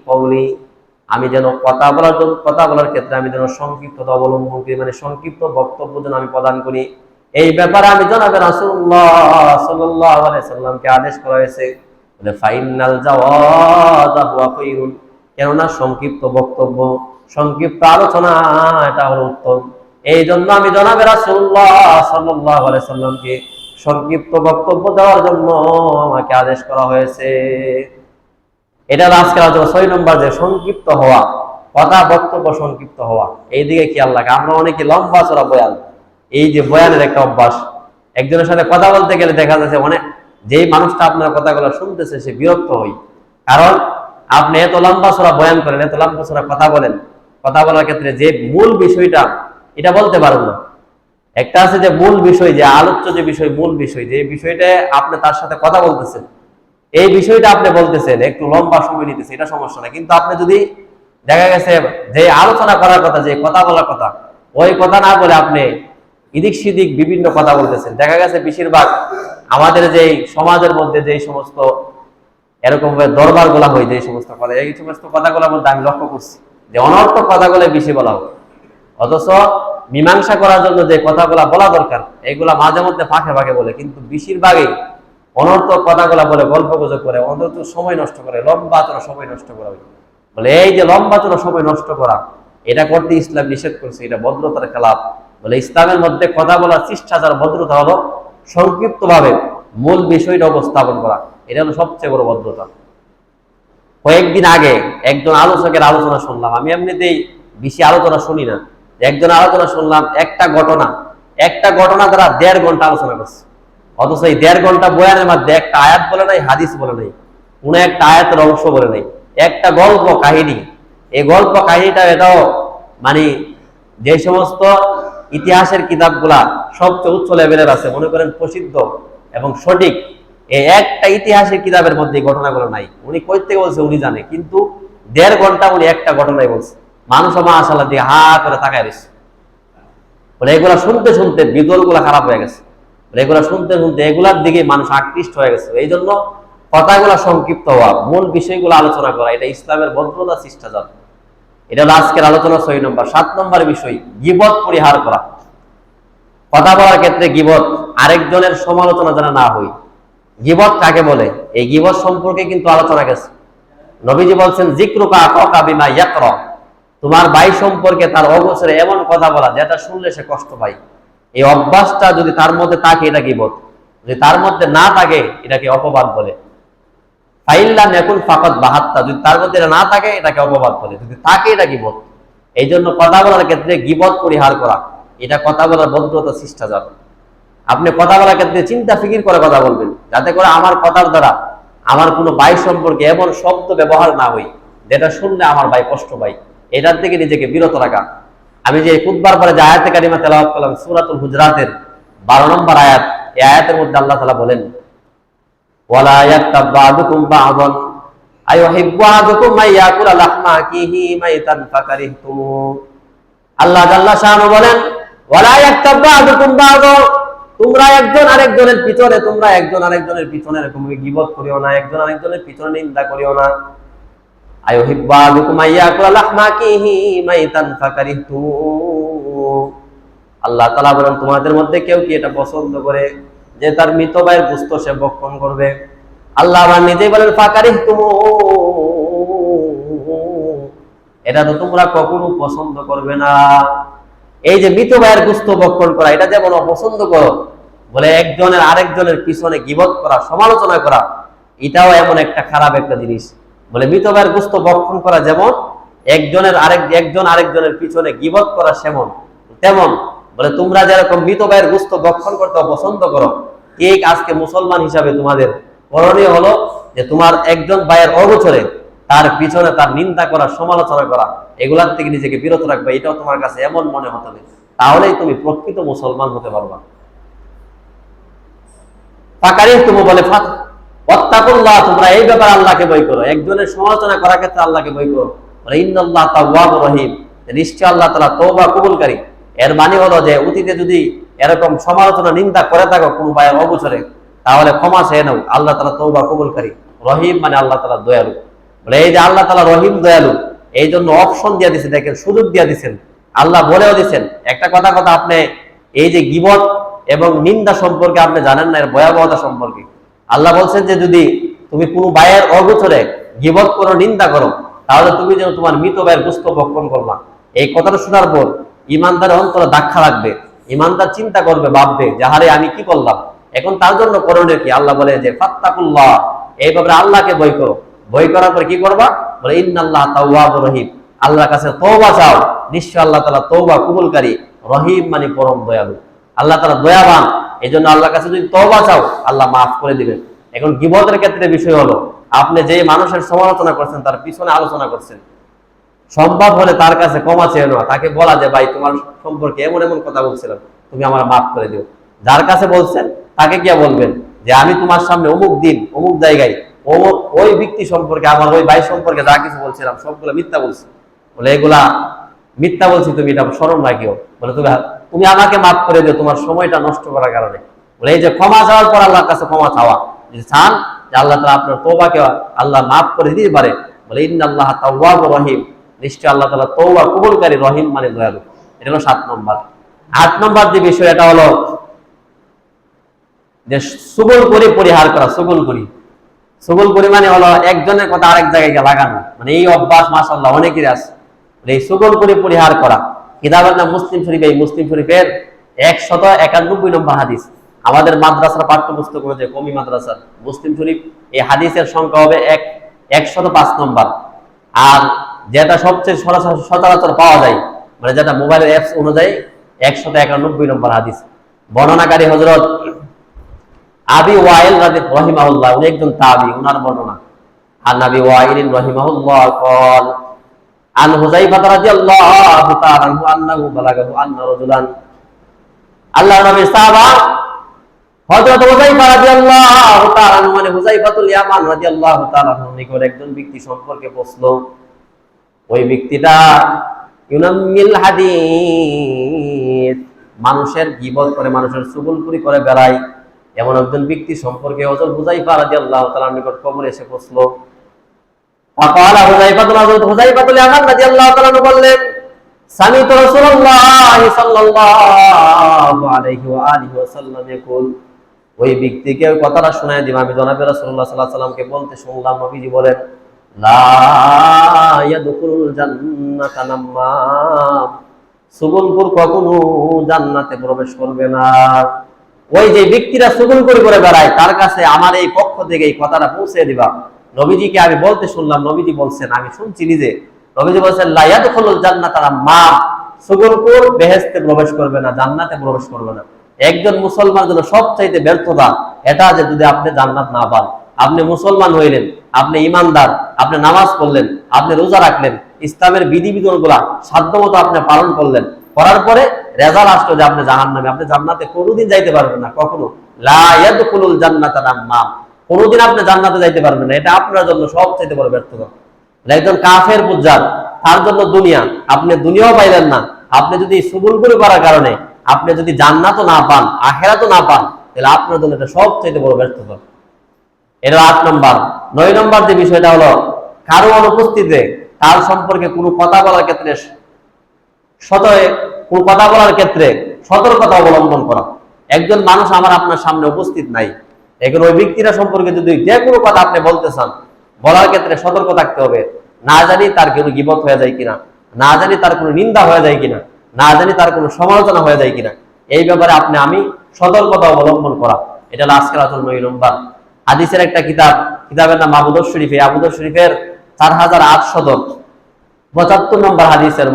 কওলি, আমি যেন কথা বলার ক্ষেত্রে আমি যেন সংক্ষিপ্ততা অবলম্বন করি, মানে সংক্ষিপ্ত বক্তব্য যেন আমি প্রদান করি, এই ব্যাপারে আমি জনাব রাসূলুল্লাহ সাল্লাল্লাহু আলাইহি সাল্লামকে আদেশ করা হয়েছে। বলে ফাইনাল জাওয়াজা হুয়া খায়রুন, কেননা সংক্ষিপ্ত বক্তব্য, সংক্ষিপ্ত আলোচনা এটা হলো উত্তম, এই জন্য আমি জনাব রাসূলুল্লাহ সাল্লাল্লাহু আলাইহি সাল্লামকে সংক্ষিপ্ত বক্তব্য দেওয়ার জন্য আমাকে আদেশ করা হয়েছে। এটা আজকের আলোচনা 6 নম্বর, যে সংক্ষিপ্ত হওয়া, কথা বক্তব্য সংক্ষিপ্ত হওয়া। এইদিকে খেয়াল রাখা, আমরা অনেকে লম্বা চড়া বয়ান, এই যে বয়ানের একটা অভ্যাস, একজনের সাথে কথা বলতে গেলে দেখা যাচ্ছে অনেক, যেই মানুষটা আপনার কথাগুলো শুনতেছে সে বিরক্ত হয়, কারণ আপনি এত লম্বা চড়া বয়ান করেন, এত লম্বা চড়া কথা বলেন, কথা বলার ক্ষেত্রে যে মূল বিষয়টা এটা বলতে পারেন না। একটা আছে যে মূল বিষয়, যে আলোচ্য যে বিষয়, মূল বিষয়, যে বিষয়টা আপনি তার সাথে কথা বলতেছেন, এই বিষয়টা আপনি বলতেছেন, একটু লম্বা সময় নিতেছে, এটা সমস্যা না। কিন্তু আপনি যদি দেখা গেছে যে আলোচনা করার কথা, যে কথা বলার কথা, ওই কথা না বলে আপনি এদিক সেদিক বিভিন্ন কথা বলতেছেন। দেখা গেছে বেশিরভাগ আমাদের যে সমাজের মধ্যে যে সমস্ত এরকম দরবার গুলা হয়, যে সমস্ত কথা, এই সমস্ত কথাগুলোর মধ্যে আমি লক্ষ্য করছি যে অনর্থক কথাগুলো বেশি বলা হয়। অথচ মীমাংসা করার জন্য যে কথাগুলা বলা দরকার, এগুলা মাঝে মধ্যে ফাঁকে ফাঁকে বলে, কিন্তু বেশিরভাগই অনর্থক কথাগুলা বলে, গল্প গুজব করে, অন্তত সময় নষ্ট করে, লম্বা চড়া সময় নষ্ট করা হয়। বলে এই যে লম্বা চড়া সময় নষ্ট করা, এটা করতে ইসলাম নিষেধ করছে, এটা ভদ্রতার খেলাফ। বলে ইসলামের মধ্যে কথা বলার শিষ্টাচার, ভদ্রতা হলো সংক্ষিপ্ত ভাবে মূল বিষয়টা উপস্থাপন করা, এটা হলো সবচেয়ে বড় ভদ্রতা। কয়েকদিন আগে একজন আলোচকের আলোচনা শুনলাম, আমি এমনিতেই বেশি আলোচনা শুনি না, একজন আলোচনা শুনলাম, একটা ঘটনা দ্বারা 1.5 ঘন্টা আলোচনা করছে। অথচ এই 1.5 ঘন্টা বয়ানের মধ্যে একটা আয়াত বলে নাই, হাদিস বলে নাই, কোন একটা আয়াতের অংশ বলে নাই, একটা গল্প কাহিনী। এই গল্প কাহিনীটা এটাও মানে যে সমস্ত ইতিহাসের কিতাবগুলা সবচেয়ে উচ্চ লেভেলের আছে, মনে করেন প্রসিদ্ধ এবং সঠিক, এই একটা ইতিহাসের কিতাবের মধ্যে এই ঘটনাগুলো নাই। উনি কই থেকে বলছে উনি জানে, কিন্তু 1.5 ঘন্টা উনি একটা ঘটনাই বলছে। মানুষ মাশাআল্লাহ দিয়ে হা করে তাকায় রয়েছে। বলে এগুলা শুনতে শুনতে বিদল গুলা খারাপ হয়ে গেছে, এগুলা শুনতে শুনতে এগুলার দিকে মানুষ আকৃষ্ট হয়ে গেছে। এই জন্য কথাগুলা সংক্ষিপ্ত হওয়া, মূল বিষয়গুলো আলোচনা করা, এটা ইসলামের ভদ্রতা শিষ্টাচার। এটা হলো আজকের আলোচনা 6 নম্বর। 7 নম্বর বিষয়, গীবত পরিহার করা। কথা বলার ক্ষেত্রে গীবত, আরেকজনের সমালোচনা যেন না হই। গীবত কাকে বলে, এই গীবত সম্পর্কে কিন্তু আলোচনা গেছে। নবীজি বলছেন, যিকরুকা আখাকা বিমা ইয়াকরা, তোমার ভাই সম্পর্কে তার অগোচরে এমন কথা বলা যেটা শুনলে সে কষ্ট পায়। এই অভ্যাসটা যদি তার মধ্যে থাকে, এটা গীবত। যদি তার মধ্যে না থাকে, এটাকে অপবাদ বলে। ফাইল্লাম এখন ফাকাত বাহাত্তা, যদি তার মধ্যে এটা না থাকে, এটাকে অপবাদ বলে। যদি থাকে, এটা গীবত। এই জন্য কথা বলার ক্ষেত্রে গীবত পরিহার করা, এটা কথা বলার ভদ্রতা শিষ্টাচার। আপনি কথা বলার ক্ষেত্রে চিন্তা ফিকির করে কথা বলবেন, যাতে করে আমার কথার দ্বারা আমার কোনো ভাই সম্পর্কে এমন শব্দ ব্যবহার না হই যেটা শুনলে আমার ভাই কষ্ট পায়। এটার থেকে নিজেকে বিরত রাখা। আমি যে খুতবার পরে যে আয়াতে কারিমা তেলাওয়াত করলাম, সূরাতুল হুজরাতের 12 নম্বর আয়াত, এই আয়াতের মধ্যে আল্লাহ তাআলা বলেন, ওয়ালা ইয়াক্তাব বা'দুকুম বা'দান আইয়ুহিব্বু আহাদুকুম আইয়াকুলা লাহমা আখিহি মাইতান ফাকারিহতুম। আল্লাহ জাল্লা শাআনহু বলেন, ওয়ালা ইয়াক্তাব বা'দুকুম বা'দান, তোমরা একজন আরেকজনের পিছনে এরকম গীবত করিও না, একজন আরেকজনের পিছনে নিন্দা করিও না। আইয়ুহিব্বু আহাদুকুম আইয়াকুলা লাহমা আখিহি মাইতান ফাকারিহতুম। আল্লাহ তাআলা বলেন, তোমাদের মধ্যে কেউ কি এটা পছন্দ করে যে তার মৃত ভাইয়ের গোশত সে ভক্ষণ করবে? আল্লাহ আবার নিজেই বলেন, ফাকারিহতুম, এটা তো তোমরা কখনো পছন্দ করবে না। এই যে মৃত ভাইয়ের গোশত ভক্ষণ করা, এটা যেমন অপছন্দ করো, বলে একজনের আরেকজনের পিছনে গীবত করা, সমালোচনা করা, এটাও এমন একটা খারাপ একটা জিনিস। বলে মৃত ভাইয়ের গোশত ভক্ষণ করা যেমন, একজন আরেকজনের পিছনে গীবত করা তেমন। বলে তোমরা যেরকম মৃত ভাইয়ের গোশত ভক্ষণ করতে অপছন্দ করো, ঠিক আজকে মুসলমান হিসাবে তোমাদের করণীয় হলো যে তোমার একজন ভাইয়ের অগোচরে তার পিছনে তার নিন্দা করা, সমালোচনা করা, এগুলার থেকে নিজেকে বিরত রাখবে। এটাও তোমার কাছে এমন মনে হতে হবে, তাহলেই তুমি প্রকৃত মুসলমান হতে পারবা। ফাকারিহতুম বলে ওয়াত্তাকুল্লাহ, তোমরা এই ব্যাপারে আল্লাহকে ভয় করো। একজনের সমালোচনা করার ক্ষেত্রে আল্লাহকে ভয় করো। বলে ইন্নাল্লাহ তাওয়াবুর রহিম, নিশ্চয় আল্লাহ তাআলা তওবা কবুলকারী। এর মানে হলো যে অতীতে যদি এরকম সমালোচনা নিন্দা করে থাকো কোনো ভাইয়ের অগোচরে, তাহলে ক্ষমা চেয়ে নাও, আল্লাহ তাআলা তওবা কবুলকারী। রহিম মানে আল্লাহ তাআলা দয়ালু। বলে এই যে আল্লাহ তাআলা রহিম দয়ালু, এই জন্য অপশন দিয়ে দিয়েছে, দেখেন সুযোগ দিয়ে দিয়েছেন, আল্লাহ বলেও দিয়েছেন। একটা কথা আপনি এই যে গীবত এবং নিন্দা সম্পর্কে আপনি জানেন না, এর ভয়াবহতা সম্পর্কে। আল্লাহ বলছেন যে যদি তুমি কোনো ভাইয়ের অগোচরে গীবত করো, নিন্দা করো, তাহলে তুমি যেন তোমার মৃত ভাইয়ের গোশত ভক্ষণ করবা। এই কথাটা শোনার পর ইমানদারের অন্তরে ধাক্কা লাগবে, ইমানদার চিন্তা করবে, ভাববে যে হারে আমি কি করলাম। এখন তার জন্য করণীয় কি? আল্লাহ বলে যে ফাত্তাকুল্লাহ, এই ব্যাপারে আল্লাহকে ভয় করো। ভয় করার পর কি করবা? বলে ইন্নাল্লাহ তাওয়াবুর রহিম, আল্লাহর কাছে তওবা চাও, নিশ্চয় আল্লাহ তাআলা তওবা কবুলকারী। রহিম মানে পরম দয়ালু, আল্লাহ তাআলা দয়াবান। এই জন্য আল্লাহর কাছে যদি তওবা চাও, আল্লাহ মাফ করে দিবেন। এখন গীবতের ক্ষেত্রে বিষয় হলো, আপনি যে মানুষের সমালোচনা করছেন, তার পিছনে আলোচনা করছেন, সম্ভব হলে তার কাছে ক্ষমা চেয়ে নেওয়া, তাকে বলা যে ভাই তোমার সম্পর্কে এমন এমন কথা বলছিলাম, তুমি আমার মাফ করে দিও। যার কাছে বলছেন তাকে গিয়া বলবেন যে আমি তোমার সামনে অমুক দিন অমুক জায়গায় ও ওই ব্যক্তি সম্পর্কে, আমার ওই ভাই সম্পর্কে যা কিছু বলছিলাম সবগুলো মিথ্যা বলছি। বলে এগুলা মিথ্যা বলছি, তুমি এটা স্মরণ রাখিও। বলে তুমি আমাকে মাফ করে দিও তোমার সময়টা নষ্ট করার কারণে। বলে এই যে ক্ষমা চাওয়ার পর আল্লাহর কাছে ক্ষমা চাওয়া, যদি চান যে আল্লাহ তাআলা আপনার তওবাকে আল্লাহ মাফ করে দিতে পারে, বলে ইন্নাল্লাহা তাওয়াবুর রহিম, নিশ্চয় আল্লাহ তাআলা তওবা কবুলকারী, রহিম মানে দয়ালু। এটা হলো 7 নম্বর। 8 নম্বর যে বিষয়, এটা হলো যে সুগলখড়ি পরিহার করা। সুগলখড়ি মানে হলো একজনের কথা আরেক জায়গায় গিয়ে লাগানো, মানে এই অভ্যাস মাশাআল্লাহ অনেকেরই আছে। এই সুগলখড়ি পরিহার করা, কিতাবের নাম মুসলিম শরীফ। এই মুসলিম শরীফের 191 নম্বর হাদিস। আমাদের মাদ্রাসার পাঠ্যপুস্তক অনুযায়ী, কমি মাদ্রাসার মুসলিম শরীফ, এই হাদিসের সংখ্যা হবে 105 নম্বর। আর যেটা সবচেয়ে সচরাচর পাওয়া যায়, মানে যেটা মোবাইলের অ্যাপস অনুযায়ী 191 নম্বর হাদিস। বর্ণনাকারী হযরত আবি ওয়াইল রাহিমাহুল্লাহ, উনি একজন তাবী, উনার বর্ণনা। আর নবী ওয়াইল রাহিমাহুল্লাহ قال عن حذيفة رضي الله تعالى عنه أنه بلغه أن رجلا, আল্লাহর নবীর সাহাবা হযরত হুযায়ফা রাদিয়াল্লাহু তাআলা আনহু, মানে হুযায়ফাতুল ইয়ামান রাদিয়াল্লাহু তাআলা আনহু নিকট একজন ব্যক্তি সম্পর্কে প্রশ্ন। ওই ব্যক্তিটা ইউনাম্মিল হাদিস, মানুষের গীবত করে, মানুষের চুগলখড়ি করে বেড়ায়, এমন একজন ব্যক্তি সম্পর্কে হযরত হুযায়ফা রাদিয়াল্লাহু তাআলা নিকট খবর এসে পৌঁছল। ফাকালা হুযায়ফাতুল ইয়ামান রাদিয়াল্লাহু তাআলা বললেন, সামি'তু রাসূলুল্লাহ সাল্লাল্লাহু আলাইহি ওয়া আলিহি ওয়াসাল্লাম ইয়াকুল, ওই ব্যক্তিকে ওই কথাটা শোনায় দিবা, আমি জনাবে রাসূলুল্লাহ সাল্লাল্লাহু আলাইহি ওয়াসাল্লামকে বলতে শুনলাম, নবীজি বলেন, লা ইয়াদখুলুল জান্নাতা নাম্মাম, সুগলখোর কখনো জান্নাতে প্রবেশ করবে না। ওই যে ব্যক্তিরা সুগলখড়ি করে বেড়ায়, তার কাছে আমার এই পক্ষ থেকে এই কথাটা পৌঁছে দিবা। নবীজিকে আমি বলতে শুনলাম, নবীজি বলছেন, আমি শুনছি নিজে। নবীজি বলছেন, লা ইয়াদখুলুল জান্নাতা নাম্মাম, সুগলখোর বেহেশতে প্রবেশ করবে না, জান্নাতে প্রবেশ করবে না। একজন মুসলমানের জন্য সবচাইতে ব্যর্থতা এটা যে যদি আপনি জান্নাত না পান। আপনি মুসলমান হইলেন, আপনি ইমানদার, আপনি নামাজ পড়লেন, আপনি রোজা রাখলেন, ইসলামের বিধিবিধানগুলা সাধ্যমতো আপনি পালন করলেন, করার পরে রেজাল্ট আসলো যে আপনি জাহান্নামে, আপনি জান্নাতে কোনোদিন যাইতে পারবেন না, কখনো। লা ইয়াদখুলুল জান্নাতা নাম্মাম, কোনোদিন আপনি জান্নাতে যাইতে পারবেন না। এটা আপনার জন্য সবচেয়ে বড় ব্যর্থতা। একজন কাফের পুজ্জার, তার জন্য দুনিয়া, আপনি দুনিয়াও পাইলেন না। আপনি যদি সুগলখড়ি করার কারণে আপনি যদি জান্নাতও না পান, আখিরাতও না পান, তাহলে আপনার জন্য এটা সবচেয়ে বড় ব্যর্থতা। এটা 8 নম্বর। 9 নম্বর যে বিষয়টা হলো, কারো অনুপস্থিতিতে তার সম্পর্কে কোনো কথা বলার ক্ষেত্রে সতর্কতা অবলম্বন করা। একজন মানুষ আমার আপনার সামনে উপস্থিত নাই, এখন ওই ব্যক্তিরা সম্পর্কে যদি যে কোনো কথা আপনি বলতে চান, বলার ক্ষেত্রে সতর্ক থাকতে হবে। না জানি তার কোনো গীবত হয়ে যায় কিনা, না জানি তার কোনো নিন্দা হয়ে যায় কিনা, না জানি তার কোনো সমালোচনা হয়ে যায় কিনা, এই ব্যাপারে আমি সতর্কতা অবলম্বন করা। এটা হলো আজকের আলোচনার 9 নম্বর। হাদিসের একটা কিতাবের নাম আবুদাউদ শরীফ। এই আবুদাউদ শরীফের 4875 নম্বর হাদিসের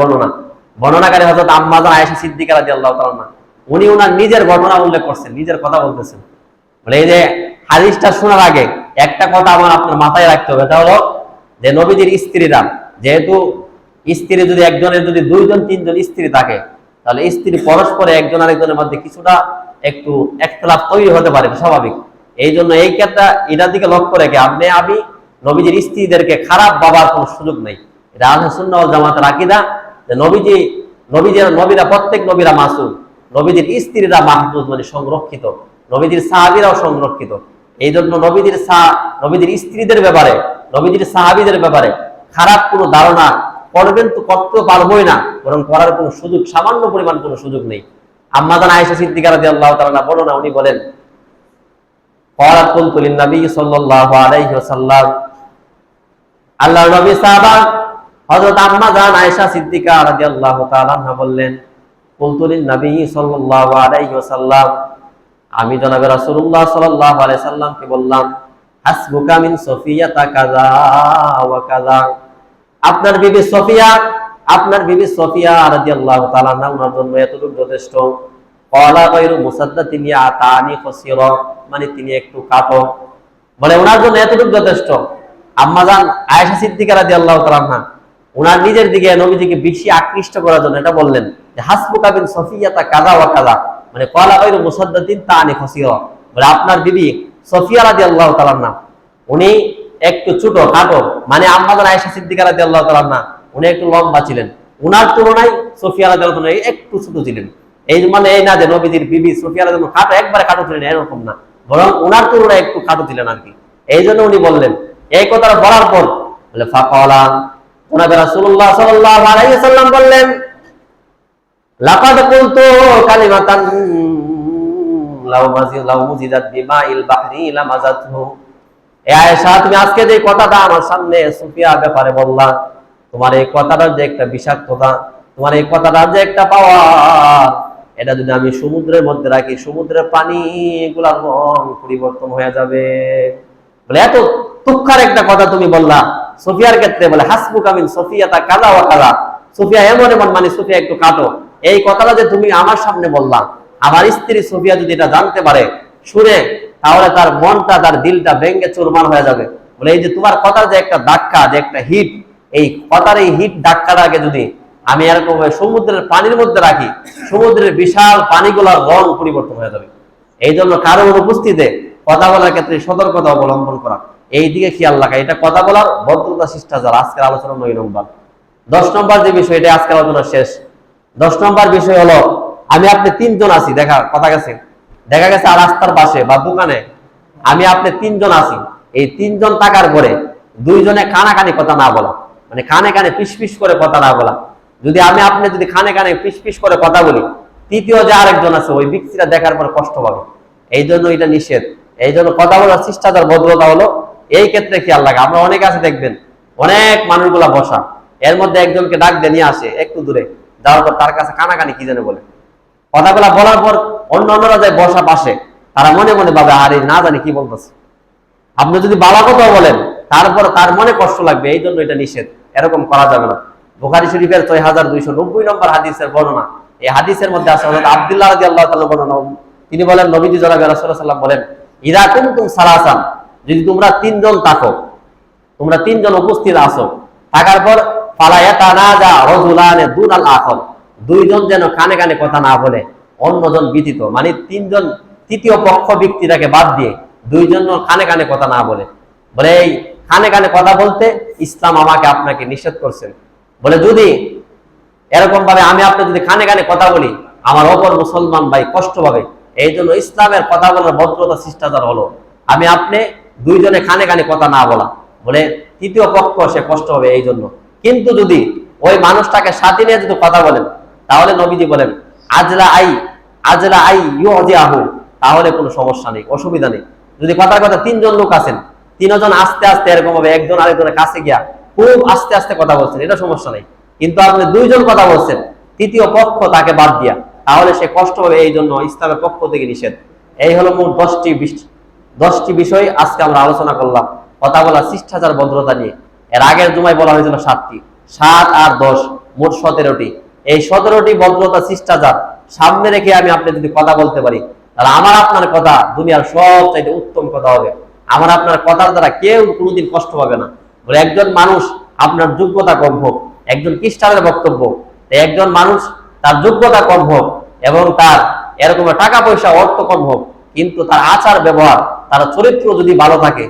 বর্ণনাকারী হযরত আম্মা জান আয়েশা সিদ্দিকা রাদিয়াল্লাহু তাআলা আনহা, উনি ওনার নিজের ঘটনা উল্লেখ করছেন, নিজের কথা বলতেছেন। বলে এই যে হাদিসটা শোনার আগে একটা কথা আমার আপনার মাথায় রাখতে হবে, এটা হলো যে নবীজির স্ত্রীরা, যেহেতু স্ত্রী যদি একজনের যদি 2 জন 3 জন স্ত্রী থাকে, তাহলে স্ত্রী পরস্পরে একজন আরেকজনের মধ্যে কিছুটা একটু ইখতিলাফ তৈরি হতে পারে, স্বাভাবিক। এই জন্য এই ক্ষেত্রে এটার দিকে লক্ষ্য রেখে আমি নবীজির স্ত্রীদেরকে খারাপ ভাবার কোনো সুযোগ নেই। এটা আহলে সুন্নাহ ওয়াল জামাতের আকীদা, যে নবীরা প্রত্যেক নবীরা মাসুম, নবীজির স্ত্রীরা মাহফুজ, মানে সংরক্ষিত, নবীজির সাহাবীরাও সংরক্ষিত। এই জন্য নবীজির স্ত্রীদের ব্যাপারে, নবীজির সাহাবীদের ব্যাপারে খারাপ কোনো ধারণা করবেন তো করতে পারবোই না, বরং করার কোনো সুযোগ, সামান্য পরিমাণ কোনো সুযোগ নেই। আম্মা জান আয়েশা সিদ্দিকা রাদিয়াল্লাহু তাআলা বর্ণনা, উনি বলেন, ক্বালাত কুলতু লিন-নবী সাল্লাল্লাহু আলাইহি ওয়াসাল্লাম, আল্লাহর নবী সাহাবা হযরত আম্মা জান আয়েশা সিদ্দিকা রাদিয়াল্লাহু তাআলা আনহা বললেন, কুলতু লিন-নবী সাল্লাল্লাহু আলাইহি ওয়াসাল্লাম, আমি জনাবে রাসূলুল্লাহ সাল্লাল্লাহু আলাইহি সাল্লামকে বললাম, হাসবুকা মিন সফিয়াতা কাযা ওয়া কাযা, আপনার বিবি সফিয়া রাদিয়াল্লাহু তাআলা আনহা, ওনার জন্য এতটুকু যথেষ্ট। ক্বালা গায়রু মুসাদ্দাতিন ইয়াতানি খাসিরা, মানে তিনি একটু কাটো, বলে ওনার জন্য এতটুকু যথেষ্ট। আম্মা জান আয়েশা সিদ্দিকা রাদিয়াল্লাহু তাআলা আনহা ওনার নিজের দিকে নবীজিকে বেশি আকৃষ্ট করার জন্য এটা বললেন যে হাসবুকা বিন সফিয়াতা কাযা ওয়া কাযা, মানে ক্বালা গায়রু মুসাদ্দাতিন তানি খাসিরা, বলে আপনার বিবি সফিয়া রাদিয়াল্লাহু তাআলা আনহা উনি একটু ছোট খাটো, মানে আম্মাজান আয়েশা সিদ্দিকা রাদিয়াল্লাহু তাআলা না, উনি একটু লম্বা ছিলেন, উনার তুলনায় সুফিয়া রাদিয়াল্লাহু তাআলা একটু ছোট ছিলেন। এই মানে এই না যে নবীজির বিবি সুফিয়া রাদিয়াল্লাহু খাটো একবারে খাটো ছিলেন এরকম না, বরং উনার তুলনায় একটু খাটো ছিলেন আর কি। এই জন্য উনি বললেন, এই কথাটা বলার পর বলে ফাকালা, জনাবে রাসূলুল্লাহ সাল্লাল্লাহু আলাইহি ওয়াসাল্লাম বললেন, লাকাদ কুলতু কালিমাতান লাউ মুজিদাত বিমাইল বাহরি লামাজাতহু। এ আয়েশা, তুমি আজকে যে কথাটা আমার সামনে সুফিয়া ব্যাপারে বললা, তোমার এই কথাটার যে একটা বিষাক্ততা, তোমার এই কথাটার যে একটা পাওয়ার, এটা যদি আমি সমুদ্রের মধ্যে রাখি, সমুদ্রের পানি গুলার রং পরিবর্তন হয়ে যাবে। বলে এত তুচ্ছার একটা কথা তুমি বললা সুফিয়ার ক্ষেত্রে। বলে হাসবুকা মিন সুফিয়াতা কাযা ওয়া কাযা, সুফিয়া এমন এমন, মানে সুফিয়া একটু কাটো। এই কথাটা যে তুমি আমার সামনে বললা, আমার স্ত্রী সুফিয়া যদি এটা জানতে পারে শুনে, তাহলে তার মনটা, তার দিলটা ভেঙে চুরমার হয়ে যাবে। বলে এই যে তোমার কথার যে একটা ধাক্কা, যে একটা হিট, এই কথার এই হিট ধাক্কাটাকে যদি আমি এরকম সমুদ্রের পানির মধ্যে রাখি, সমুদ্রের বিশাল পানিগুলোর রং পরিবর্তন হয়ে যাবে। এই জন্য কারো অনুপস্থিতিতে কথা বলার ক্ষেত্রে সতর্কতা অবলম্বন করা, এই দিকে খেয়াল রাখা, এটা কথা বলার ভদ্রতা শিষ্টাচার। আজকের আলোচনা 9 নম্বর। 10 নম্বর যে বিষয়, এটা আজকের আলোচনা শেষ। 10 নম্বর বিষয় হলো, আমি আপনি তিনজন আছি, দেখা গেছে আর রাস্তার পাশে বা দোকানে আমি আপনি তিনজন আছি। এই তিনজন থাকার পরে দুইজনে কানাকানি কথা না বলা, মানে কানে কানে পিস করে কথা না বলা। যদি আমি আপনি যদি কানে কানে পিস করে কথা বলি, তৃতীয় যে আরেকজন আছে ওই ব্যক্তিটা দেখার পর কষ্ট পাবে। এই জন্য এটা নিষেধ। এই জন্য কথা বলার শিষ্টাচার ভদ্রতা হলো এই ক্ষেত্রে খেয়াল রাখা। আমরা অনেক আছে দেখবেন, অনেক মানুষগুলা বসা, এর মধ্যে একজনকে ডাক দিয়ে নিয়ে আসে একটু দূরে, যাওয়ার পর তার কাছে কানাকানি কি জানে বলে। কথাগুলা বলার পর অন্যরা যায় বসা পাশে, তারা মনে মনে ভাবে আরে না জানি কি বলতেছে। আপনি যদি বালা কথা বলেন, তারপর তার মনে কষ্ট লাগবে। এই জন্য এটা নিষেধ, এরকম করা যাবে না। বুখারী শরীফের 6290 নম্বর হাদিসের বর্ণনা। এই হাদিসের মধ্যে আছে হযরত আব্দুল্লাহ রাদিয়াল্লাহু তাআলা বর্ণনা। তিনি বলেন, নবীজি জনাবে রাসূলুল্লাহ সাল্লাল্লাহু আলাইহি ওয়াসাল্লাম বলেন, ইযা কুনতুম সালাসান, যদি তোমরা তিনজন থাকো, তোমরা তিনজন উপস্থিত আছো, থাকার পর ফালা ইয়াতানাজা রাজুলান দুনাল আখর, দুইজন যেন কানে কানে কথা না বলে, অন্যজন ব্যতীত, মানে তিনজন তৃতীয় পক্ষ ব্যক্তিটাকে বাদ দিয়ে দুইজন কানে কানে কথা না বলে। বলে এই কানে কানে কথা বলতে ইসলাম আমাকে আপনাকে নিষেধ করছেন। বলে যদি এরকম ভাবে আমি আপনি যদি কানে কানে কথা বলি, আমার অপর মুসলমান ভাই কষ্ট পাবে। এই জন্য ইসলামের কথা বলার ভদ্রতা শিষ্টাচার হলো আমি আপনি দুইজনে কানে কানে কথা না বলা। বলে তৃতীয় পক্ষ সে কষ্ট হবে এই জন্য। কিন্তু যদি ওই মানুষটাকে সাথে নিয়ে যদি কথা বলেন, তাহলে নবীজি বলেন আজলা আই ইউজিয়াহু, তাহলে কোনো সমস্যা নেই, অসুবিধা নেই। যদি কথার কথা তিনজন লোক আছেন, তিনজন আস্তে আস্তে এরকম ভাবে একজন আরেকজনের কাছে গিয়া খুব আস্তে আস্তে কথা বলছেন, এটা সমস্যা নেই। কিন্তু আপনি দুইজন কথা বলছেন, তৃতীয় পক্ষ তাকে বাদ দিয়া, তাহলে সে কষ্ট হবে। এই জন্য ইসলামের পক্ষ থেকে নিষেধ। এই হলো মোট 10টি বিষয় আজকে আমরা আলোচনা করলাম কথা বলার শিষ্টাচার ভদ্রতা নিয়ে। এর আগের জুমায় বলা হয়েছিল 7টি, 7 আর 10 মোট 17টি। এই 17টি ভদ্রতা শিষ্টাচার সামনে রেখে আমি আপনি যদি কথা বলতে পারি, তাহলে আমার আপনার কথা দুনিয়ার সবচাইতে উত্তম কথা হবে। আমার আপনার কথার দ্বারা কেউ কোনোদিন কষ্ট পাবে না। বলে একজন মানুষ আপনার যোগ্যতা কম হোক, একজন খ্রিস্টানের বক্তব্য, একজন মানুষ তার যোগ্যতা কম হোক এবং তার এরকম টাকা পয়সা অর্থ কম হোক, কিন্তু তার আচার ব্যবহার, তার চরিত্র যদি ভালো থাকে,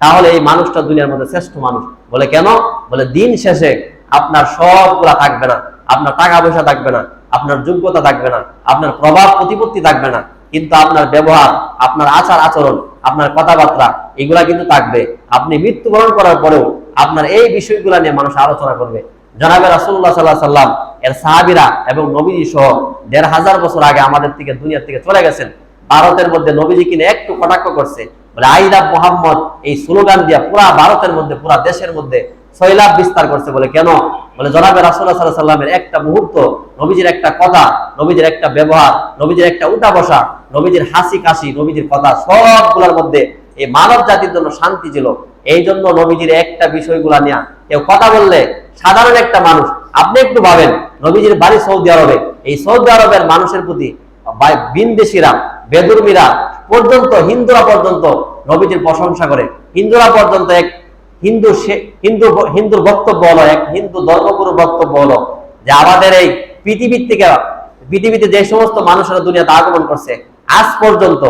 তাহলে এই মানুষটা দুনিয়ার মধ্যে শ্রেষ্ঠ মানুষ। বলে কেন? বলে দিন শেষে আপনার সবগুলা থাকবে না, আপনার টাকা পয়সা থাকবে না, আপনার যোগ্যতা থাকবে না, আপনার প্রভাব প্রতিপত্তি থাকবে না, কিন্তু আপনার ব্যবহার, আপনার আচার আচরণ, আপনার কথাবার্তা এগুলা কিন্তু থাকবে। আপনি মৃত্যুবরণ করার পরেও আপনার এই বিষয়গুলা নিয়ে মানুষ আলোচনা করবে। জনাবে রাসূলুল্লাহ সাল্লাল্লাহু আলাইহি ওয়াসাল্লাম এর সাহাবীরা এবং নবীজি সহ 1500 বছর আগে আমাদের থেকে দুনিয়া থেকে চলে গেছেন। ভারতের মধ্যে নবীজি কিনে একটু কটাক্ষ করছে, বলে আই লাভ মুহাম্মদ, এই স্লোগান দিয়া পুরা ভারতের মধ্যে, পুরা দেশের মধ্যে সয়লাভ বিস্তার করছে। বলে কেন? বলে জনাবে রাসূলুল্লাহ সাল্লাল্লাহু আলাইহি ওয়াসাল্লামের একটা মুহূর্ত, নবীজির একটা কথা, নবীজির একটা ব্যবহার, নবীজির একটা উঠা বসা, নবীজির হাসি কাশি, নবীজির কথা, সবগুলোর মধ্যে এই মানব জাতির জন্য শান্তি ছিল। এই জন্য নবীজির একটা বিষয়গুলা নিয়ে কেউ কথা বললে, সাধারণ একটা মানুষ, আপনি একটু ভাবেন, নবীজির বাড়ি সৌদি আরবে, এই সৌদি আরবের মানুষের প্রতি বিনদেশীরা, বেদুর্মীরা পর্যন্ত, হিন্দুরা পর্যন্ত নবীজির প্রশংসা করে। হিন্দুরা পর্যন্ত এক হিন্দুর বক্তব্য হলো, এক হিন্দু ধর্মগুরুর বক্তব্য হলো যে আমাদের এই পৃথিবীতে যে সমস্ত মানুষেরা দুনিয়াতে আগমন করছে, আজ পর্যন্ত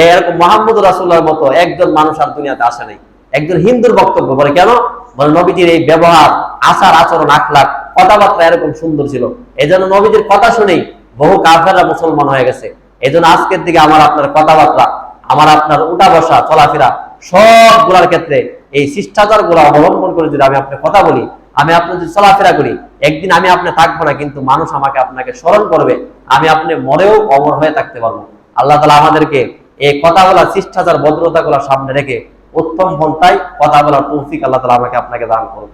এরকম মুহাম্মদ রাসূলুল্লাহর মতো একজন মানুষ আর দুনিয়াতে আসে নাই। একজন হিন্দুর বক্তব্য। বলে কেন? বলে নবীজির এই ব্যবহার, আচার আচরণ, আখলাক, কথাবার্তা এরকম সুন্দর ছিল, এজন্য নবীজির কথা শুনেই বহু কাফেররা মুসলমান হয়ে গেছে। এজন্য আজকের দিকে আমার আপনার কথাবার্তা, আমার আপনার উঠা বসা, চলাফেরা, সবগুলার ক্ষেত্রে এই শিষ্টাচার গুলা অবলম্বন করে যদি আমি আপনার কথা বলি, আমি আপনি যদি চলাফেরা করি, একদিন আমি আপনি থাকবো না, কিন্তু মানুষ আমাকে আপনাকে স্মরণ করবে, আমি আপনি মরেও অমর হয়ে থাকতে পারবো। আল্লাহ তাআলা আমাদেরকে এই কথা বলা, শিষ্টাচার, ভদ্রতা গুলা সামনে রেখে উত্তম পন্থায় কথা বলার তৌফিক আল্লাহ তাআলা আমাকে আপনাকে দান করুন।